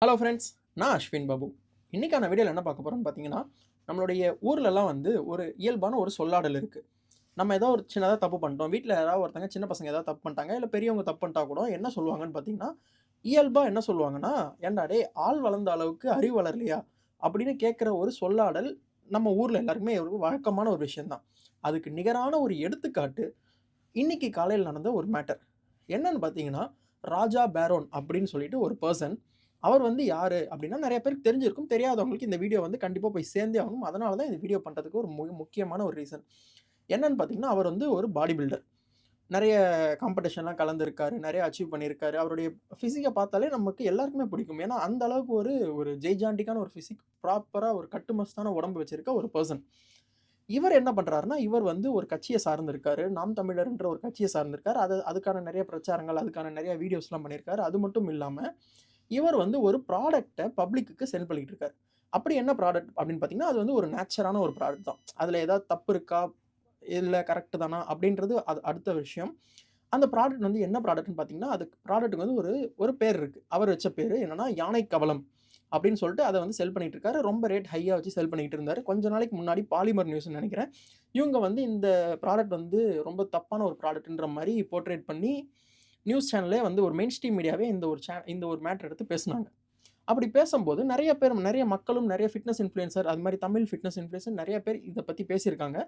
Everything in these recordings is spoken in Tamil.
ஹலோ ஃப்ரெண்ட்ஸ், நான் அஸ்வின் பாபு. இன்னைக்கான வீடியோல என்ன பார்க்க போறோம்னு பார்த்தீங்கன்னா, நம்மளுடைய ஊர்லலாம் வந்து ஒரு இயல்பான ஒரு சொல்லாடல் இருக்கு. நம்ம ஏதோ ஒரு சின்னதா தப்பு பண்ணிட்டோம். வீட்ல யாராவது ஒருத்தங்க சின்ன பசங்க ஏதாவது தப்பு பண்ணிட்டாங்க, இல்ல பெரியவங்க தப்பு பண்ணிட்டா கூட என்ன சொல்லுவாங்கன்னு பார்த்தீங்கன்னா, இயல்பா என்ன சொல்லுவாங்கன்னா, "ஏன்டா டேய் ஆள் வளர்ந்த அளவுக்கு அறிவு வளரலையா?" அப்படின்னு கேட்கிற ஒரு சொல்லாடல் நம்ம ஊர்ல எல்லாருக்குமே ஒரு வழக்கமான ஒரு விஷயம் தான். அதுக்கு நிகரான ஒரு எடுத்துக்காட்டு இன்னைக்கு காலையில நடந்த ஒரு மேட்டர். என்னன்னு பார்த்தீங்கன்னா, ராஜா பேரோன் அப்படின்னு சொல்லிட்டு ஒரு பெர்சன். அவர் வந்து யாரு அப்படின்னா, நெறைய பேருக்கு தெரிஞ்சிருக்கும். தெரியாதவங்களுக்கு இந்த வீடியோ வந்து கண்டிப்பா போய் சேர்ந்தே ஆகணும். அதனால தான் இந்த வீடியோ பண்றதுக்கு ஒரு முக்கியமான ஒரு ரீசன். என்னன்னு பார்த்தீங்கன்னா, அவர் வந்து ஒரு பாடி பில்டர். நெறைய காம்படிஷன்லாம் கலந்திருக்காரு. நெறைய அச்சீவ் பண்ணியிருக்காரு. அவருடைய பிசிக்க பார்த்தாலே நமக்கு எல்லாருக்குமே பிடிக்கும். ஏன்னா, அந்த அளவுக்கு ஒரு ஒரு ஜெய்ஜாண்டிக்கான ஒரு பிசிக், ப்ராப்பரா ஒரு கட்டுமஸ்தான உடம்பு வச்சிருக்க ஒரு பெர்சன். இவர் என்ன பண்றாருன்னா, இவர் வந்து ஒரு கட்சிய சார்ந்திருக்காரு. நாம் தமிழர்ன்ற ஒரு கட்சிய சார்ந்திருக்காரு. அதுக்கான நெறைய பிரச்சாரங்கள், அதுக்கான நெறைய வீடியோஸ்லாம் பண்ணியிருக்காரு. அது மட்டும் இல்லாம, இவர் வந்து ஒரு ப்ராடக்ட்ட பப்ளிக்குக்கு செல் பண்ணிட்டு இருக்காரு. அப்படி என்ன ப்ராடக்ட் அப்படின்னு பார்த்தீங்கன்னா, அது வந்து ஒரு நேச்சரான ஒரு ப்ராடக்ட் தான். அதுல ஏதாவது தப்பு இருக்கா? இல்ல கரெக்ட் தானா? அப்படின்றது அது அடுத்த விஷயம். அந்த ப்ராடக்ட் வந்து என்ன ப்ராடக்ட்ன்னு பார்த்தீங்கன்னா, அதுக்கு ப்ராடக்ட்க்கு வந்து ஒரு ஒரு பேர் இருக்கு. அவர் வச்ச பேரு என்னன்னா, யானை கவளம் அப்படின்னு சொல்லிட்டு அத வந்து செல் பண்ணிட்டு இருக்காரு. ரொம்ப ரேட் ஹையா வச்சு செல் பண்ணிட்டு இருந்தாரு. கொஞ்ச நாளைக்கு முன்னாடி பாலிமர் நியூஸ்ன்னு நெனைக்கிறேன். இவங்க வந்து இந்த ப்ராடக்ட் வந்து ரொம்ப தப்பான ஒரு ப்ராடக்ட்ன்ற மாரி போர்ட்ரேட் பண்ணி, நியூஸ் சேனலே வந்து ஒரு மெயின் ஸ்ட்ரீம் மீடியாவே இந்த ஒரு மேட்டர் எடுத்து பேசுனாங்க. அப்படி பேசம்போது நெறைய பேர் நெறைய மக்களும் நெறைய ஃபிட்னஸ் இன்ஃப்ளூயன்சர் அது மாரி தமிழ் ஃபிட்னஸ் இன்ஃப்ளூயன்சர் நெறைய பேர் இத பத்தி பேசியிருக்காங்க.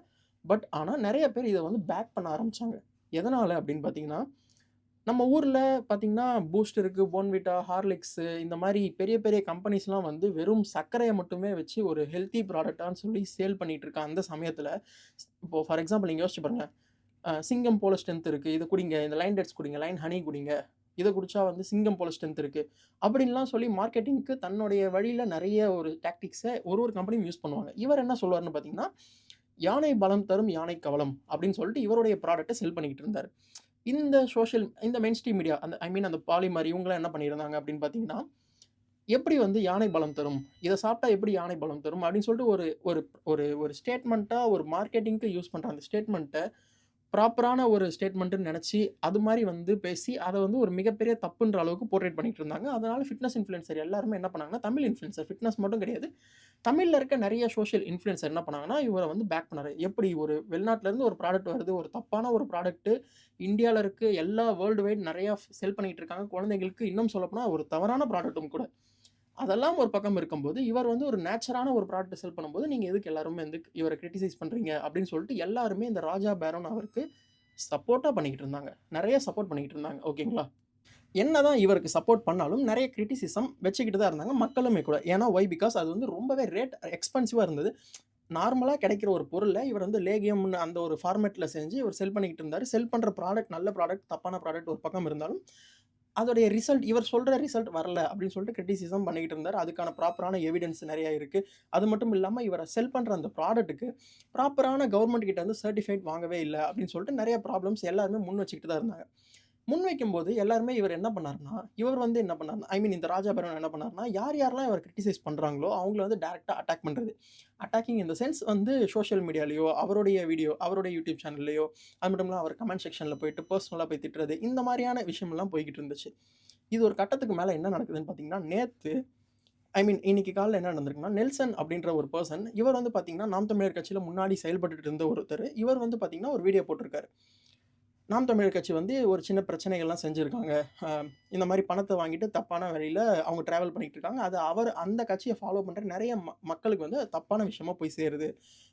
ஆனா நெறைய பேர் இத வந்து பேக் பண்ண ஆரம்பிச்சாங்க. எதனால அப்படின்னு பார்த்தீங்கன்னா, நம்ம ஊர்ல பார்த்தீங்கன்னா, பூஸ்ட் இருக்கு, போர்ன்விட்டா, ஹார்லிக்ஸு இந்த மாரி பெரிய பெரிய கம்பெனிஸ்லாம் வந்து வெறும் சர்க்கரைய மட்டுமே வச்சு ஒரு ஹெல்த்தி ப்ராடக்ட்டான்னு சொல்லி சேல் பண்ணிட்டு இருக்க அந்த சமயத்தில, இப்போ ஃபார் எக்ஸாம்பிள் நீங்க யோசிச்சு பாருங்க. சிங்கம் போல ஸ்ட்ரென்த் இருக்கு. இத குடிங்க. இந்த லைன் டேட்ஸ் குடிங்க. லைன் ஹனி குடிங்க. இத குடிச்சா வந்து சிங்கம் போல ஸ்ட்ரென்த் இருக்கு. அப்படின்லாம் சொல்லி மார்க்கெட்டிங்க்கு தன்னுடைய வழியில நெறைய ஒரு டாக்டிக்ஸ ஒரு ஒரு கம்பெனியும் யூஸ் பண்ணுவாங்க. இவர் என்ன சொல்லுவாருன்னு பார்த்தீங்கன்னா, "யானை பலம் தரும் யானை கவளம்" அப்படின்னு சொல்லிட்டு இவருடைய ப்ராடக்ட்ட செல் பண்ணிக்கிட்டு இருந்தாரு. இந்த மெயின் ஸ்ட்ரீம் மீடியா அந்த ஐ மீன் அந்த பாலிமர் இவங்கலாம் என்ன பண்ணியிருந்தாங்க அப்படின்னு பார்த்தீங்கன்னா, எப்படி வந்து யானை பலம் தரும்? இத சாப்பிட்டா எப்படி யானை பலம் தரும்? அப்படின்னு சொல்லிட்டு ஒரு ஒரு ஒரு ஒரு ஸ்டேட்மென்ட்டா ஒரு மார்க்கெட்டிங்க்கு யூஸ் பண்ற அந்த ஸ்டேட்மென்ட்ட ப்ராப்பரான ஒரு ஸ்டேட்மெண்ட்டுன்னு நெனச்சு, அது மாரி வந்து பேசி, அத வந்து ஒரு மிகப்பெரிய தப்புன்ற அளவுக்கு போர்ட்ரேட் பண்ணிட்டு இருந்தாங்க. அதனால ஃபிட்னஸ் இன்ஃப்ளூயன்சர் எல்லாருமே என்ன பண்ணாங்கன்னா, தமிழ் இன்ஃப்ளூயன்சர் ஃபிட்னஸ் மட்டும் கிடையாது. தமிழ்ல இருக்க நெறைய சோசியல் இன்ஃப்ளூயன்சர் என்ன பண்ணாங்கன்னா, இவர வந்து பேக் பண்ணாரு. எப்படி ஒரு வெளிநாட்டுலருந்து ஒரு ப்ராடக்ட் வருது. ஒரு தப்பான ஒரு ப்ராடக்ட்டு இந்தியால இருக்க எல்லா வேர்ல்டு வைட் நெறையா செல் பண்ணிட்டு இருக்காங்க. குழந்தைகளுக்கு இன்னும் சொல்லப்போனா ஒரு தவறான ப்ராடக்ட்டும் கூட. அதெல்லாம் ஒரு பக்கம் இருக்கும்போது, இவர் வந்து ஒரு நேச்சரான ஒரு ப்ராடக்ட்ட செல் பண்ணும்போது, நீங்க எதுக்கு எல்லாருமே வந்து இவர கிரிட்டிசைஸ் பண்றீங்க? அப்படின்னு சொல்லிட்டு எல்லாருமே இந்த ராஜா பேரோன் அவருக்கு சப்போர்ட்டா பண்ணிக்கிட்டு இருந்தாங்க. நெறைய சப்போர்ட் பண்ணிக்கிட்டு இருந்தாங்க. ஓகேங்களா? என்னதான் இவருக்கு சப்போர்ட் பண்ணாலும், நெறைய கிரிட்டிசிசம் வச்சுக்கிட்டு தான் இருந்தாங்க. மக்களுமே கூட. ஏன்னா ஒய்? பிகாஸ் அது வந்து ரொம்பவே ரேட் எக்ஸ்பென்சிவா இருந்தது. நார்மலா கிடைக்கிற ஒரு பொருள இவர் வந்து லேகியம்னு அந்த ஒரு ஃபார்மேட்ல செஞ்சு இவர் செல் பண்ணிக்கிட்டு இருந்தாரு. செல் பண்ற ப்ராடக்ட் நல்ல ப்ராடக்ட், தப்பான ப்ராடக்ட் ஒரு பக்கம் இருந்தாலும், அதோடைய ரிசல்ட் இவர் சொல்ற ரிசல்ட் வரல அப்படின்னு சொல்லிட்டு கிரிட்டிசிசம் பண்ணிக்கிட்டு இருந்தாரு. அதுக்கான ப்ராப்பரான எவிடன்ஸ் நெறைய இருக்கு. அது மட்டும் இல்லாம இவர செல் பண்ற அந்த ப்ராடக்ட்க்கு ப்ராப்பரான கவர்ன்மெண்ட் கிட்ட இருந்து சர்டிஃபைட் வாங்கவே இல்ல அப்படின்னு சொல்லிட்டு நெறைய ப்ராப்ளம்ஸ் எல்லாருமே முன் வச்சுக்கிட்டு தான் இருந்தாங்க. முன்வைக்கும்போது எல்லாருமே இவர் என்ன பண்ணாருன்னா, இவர் வந்து என்ன பண்ணாருன்னா, ஐ மீன் இந்த ராஜா பரவன் என்ன பண்ணாருன்னா, யார் யாரெல்லாம் இவர கிரிட்டிசைஸ் பண்றாங்களோ, அவங்கள வந்து டைரக்ட்டா அட்டாக் பண்றது. அட்டாக்கிங் இன் த சென்ஸ் வந்து சோசியல் மீடியாலயோ, அவருடைய வீடியோ, அவருடைய யூடியூப் சேனல்லயோ, அது மட்டும் இல்லாம அவர் கமெண்ட் செக்ஷன்ல போயிட்டு பெர்சனலா போய் திட்டுறது, இந்த மாரியான விஷயமெல்லாம் போய்க்கிட்டு இருந்துச்சு. இது ஒரு கட்டத்துக்கு மேல என்ன நடக்குதுன்னு பார்த்தீங்கன்னா, நேத்து ஐ மீன் இன்னைக்கு காலைல என்ன நடந்திருக்குன்னா, நெல்சன் அப்படின்ற ஒரு பெர்சன், இவர் வந்து பார்த்தீங்கன்னா, நாம் தமிழர் கட்சியில முன்னாடி செயல்பட்டுட்டு இருந்த ஒருத்தரு. இவர் வந்து பார்த்தீங்கன்னா, ஒரு வீடியோ போட்டிருக்காரு. நாம் தமிழர் கட்சி வந்து ஒரு சின்ன பிரச்சனைகள்லாம் செஞ்சிருக்காங்க. அ இந்த மாரி பணத்த வாங்கிட்டு தப்பான வழியில அவங்க டிராவல் பண்ணிட்டு இருக்காங்க. அது அந்த கட்சிய ஃபாலோ பண்ற நெறைய மக்களுக்கு வந்து அது தப்பான விஷயமா போய் சேருது.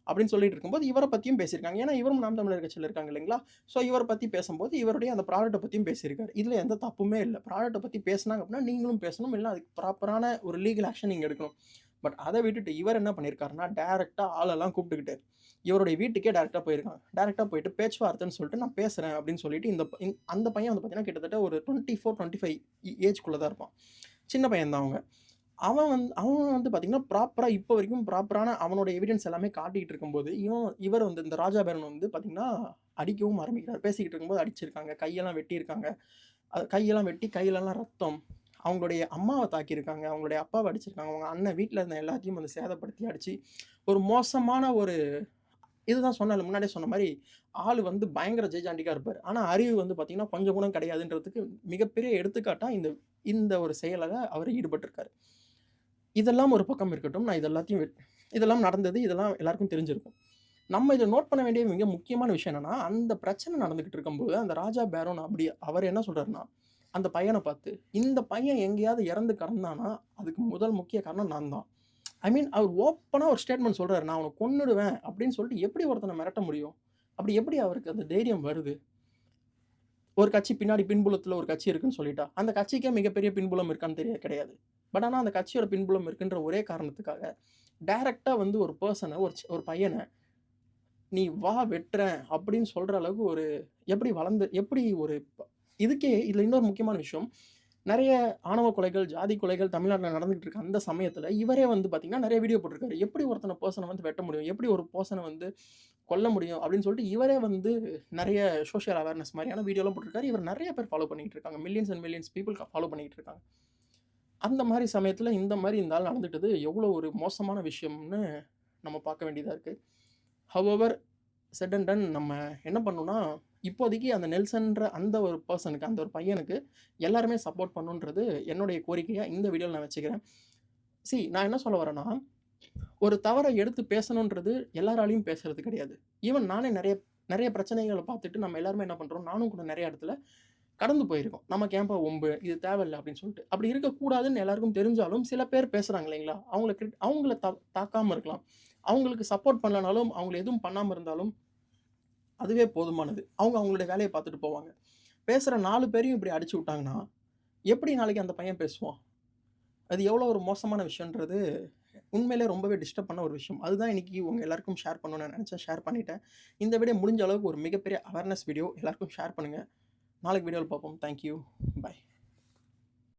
அப்படின்னு சொல்லிட்டு இருக்கும்போது, இவர பத்தியும் பேசியிருக்காங்க. ஏன்னா, இவரும் நாம் தமிழர் கட்சியில இருக்காங்க இல்லைங்களா? ஸோ, இவர பத்தி பேசும்போது, இவருடைய அந்த ப்ராடக்ட்ட பத்தியும் பேசியிருக்காரு. இதுல எந்த தப்புமே இல்ல. ப்ராடக்ட்ட பத்தி பேசுனாங்க அப்படின்னா, நீங்களும் பேசணும். இல்ல அதுக்கு ப்ராப்பரான ஒரு லீகல் ஆக்ஷன் நீங்க எடுக்கணும். அத விட்டுட்டு இவர் என்ன பண்ணியிருக்காருன்னா, டைரக்ட்டா ஆளெல்லாம் கூப்பிட்டுக்கிட்டு, இவருடைய வீட்டுக்கே டைரக்ட்டா போயிருக்காங்க. டைரக்ட்டா போயிட்டு பேச்சுவார்த்தைன்னு சொல்லிட்டு நான் பேசுறேன் அப்படின்னு சொல்லிட்டு அந்த பையன் வந்து பார்த்தீங்கன்னா, கிட்டத்தட்ட ஒரு 24, 25 ஏஜ்க்குள்ள தான் இருப்பான். சின்ன பையன் தான் அவங்க. அவன் வந்து பார்த்தீங்கன்னா, ப்ராப்பரா இப்போ வரைக்கும் ப்ராப்பரான அவனோட எவிடன்ஸ் எல்லாமே காட்டிட்டு இருக்கும்போது, இவர் வந்து இந்த ராஜா பேரன் வந்து பார்த்தீங்கன்னா, அடிக்கவும் ஆரம்பிக்கிறார். பேசிக்கிட்டு இருக்கும்போது அடிச்சிருக்காங்க. கையெல்லாம் வெட்டியிருக்காங்க. கையெல்லாம் வெட்டி கையிலலாம் ரத்தம். அவங்களுடைய அம்மாவ தாக்கியிருக்காங்க. அவங்களுடைய அப்பாவ அடிச்சிருக்காங்க. அவங்க அண்ணன் வீட்ல இருந்த எல்லாத்தையும் வந்து சேதப்படுத்தி அடிச்சு, ஒரு மோசமான ஒரு இதுதான் சொன்னேன்ல முன்னாடியே சொன்ன மாரி, ஆளு பயங்கர ஜெய்ஜாண்டிக்கா இருப்பாரு. ஆனா அறிவு வந்து பார்த்தீங்கன்னா, கொஞ்சம் கூட கிடையாதுன்றதுக்கு மிகப்பெரிய எடுத்துக்காட்டா இந்த இந்த ஒரு செயல்ல அவர் ஈடுபட்டிருக்காரு. இதெல்லாம் ஒரு பக்கம் இருக்கட்டும். நான் இதெல்லாம் நடந்தது. இதெல்லாம் எல்லாருக்கும் தெரிஞ்சிருக்கும். நம்ம இத நோட் பண்ண வேண்டிய மிக முக்கியமான விஷயம் என்னன்னா, அந்த பிரச்சனை நடந்துகிட்டு இருக்கும்போது, அந்த ராஜா பேரோன் அவர் என்ன சொல்றாருன்னா, அந்த பையன பார்த்து, "இந்த பையன் எங்கேயாவது இறந்து கிடந்தானா, அதுக்கு முதல் முக்கிய காரணம் நான் தான்." ஐ மீன் அவர் ஓப்பனா ஒரு ஸ்டேட்மெண்ட் சொல்றாரு. "நான் அவன கொன்னுடுவேன்." அப்படின்னு சொல்லிட்டு எப்படி ஒருத்தன மிரட்ட முடியும்? அப்படி எப்படி அவருக்கு அந்த தைரியம் வருது? ஒரு கட்சி பின்னாடி பின்புலத்தில ஒரு கட்சி இருக்குன்னு சொல்லிட்டா, அந்த கட்சிக்கே மிகப்பெரிய பின்புலம் இருக்கான்னு கிடையாது. பட் ஆனா அந்த கட்சியோட பின்புலம் இருக்குன்ற ஒரே காரணத்துக்காக, டைரக்ட்டா வந்து ஒரு பெர்சன ஒரு பையன, "நீ வா வெட்டுறேன்" அப்படின்னு சொல்ற அளவுக்கு ஒரு எப்படி ஒரு இதுக்கே இதுல இன்னொரு முக்கியமான விஷயம். நெறைய ஆணவ கொலைகள், ஜாதி கொலைகள் தமிழ்நாட்டுல நடந்துகிட்டு இருக்க அந்த சமயத்துல, இவரே வந்து பார்த்தீங்கன்னா, நெறைய வீடியோ போட்டிருக்காரு. எப்படி பெர்சன வந்து வெட்ட முடியும்? எப்படி ஒரு பெர்சன வந்து கொல்ல முடியும்? அப்படின்னு சொல்லிட்டு இவரே வந்து நெறைய சோசியல் அவேர்னஸ் மாரியான வீடியோலாம் போட்டிருக்காரு. இவர நெறைய பேர் ஃபாலோ பண்ணிட்டு இருக்காங்க. Millions and millions people follow பண்ணிட்டு இருக்காங்க. அந்த மாரி சமயத்துல இந்த ஆள் நடந்துட்டது எவ்வளோ ஒரு மோசமான விஷயம்னு நம்ம பார்க்க வேண்டியதா இருக்கு. ஹவெவர் செட் அண்ட் டன் நம்ம என்ன பண்ணணும்னா, இப்போதைக்கு அந்த நெல்சன்ற அந்த ஒரு பெர்சனுக்கு, அந்த ஒரு பையனுக்கு எல்லாருமே சப்போர்ட் பண்ணணுன்றது என்னுடைய கோரிக்கையா இந்த வீடியோல நான் வச்சுக்கிறேன். நான் என்ன சொல்ல வரேன்னா, ஒரு தவற எடுத்து பேசணுன்றது எல்லாராலயும் பேசுறது கிடையாது. ஈவன் நானே நெறைய நெறைய பிரச்சனைகள பார்த்துட்டு நம்ம எல்லாருமே என்ன பண்றோம், நானும் கூட நெறைய இடத்துல கடந்து போயிருக்கோம். நமக்கு ஏன்பா வம்பு? இது தேவையில்ல அப்படின்னு சொல்லிட்டு. அப்படி இருக்கக்கூடாதுன்னு எல்லாருக்கும் தெரிஞ்சாலும், சில பேர் பேசுறாங்க இல்லைங்களா? அவங்கள தாக்காம இருக்கலாம். அவங்களுக்கு சப்போர்ட் பண்ணலனாலும், அவங்கள எதுவும் பண்ணாம இருந்தாலும், அதுவே போதுமானது. அவங்க அவங்களுடைய வேலைய பார்த்துட்டு போவாங்க. பேசுற 4 பேரையும் இப்படி அடிச்சு விட்டாங்கன்னா, எப்படி நாளைக்கு அந்த பையன் பேசுவான்? அது எவ்வளோ ஒரு மோசமான விஷயம்ன்றது உண்மையிலே ரொம்பவே டிஸ்டர்ப் பண்ண ஒரு விஷயம். அதுதான் இன்னைக்கு உங்க எல்லாருக்கும் ஷேர் பண்ணணும்னு நான் நெனச்சேன். ஷேர் பண்ணிட்டேன். இந்த வீடியோ முடிஞ்ச அளவுக்கு ஒரு மிகப்பெரிய அவேர்னஸ் வீடியோ எல்லாருக்கும் ஷேர் பண்ணுங்க. நாளைக்கு வீடியோல பார்ப்போம். Thank you. பாய்.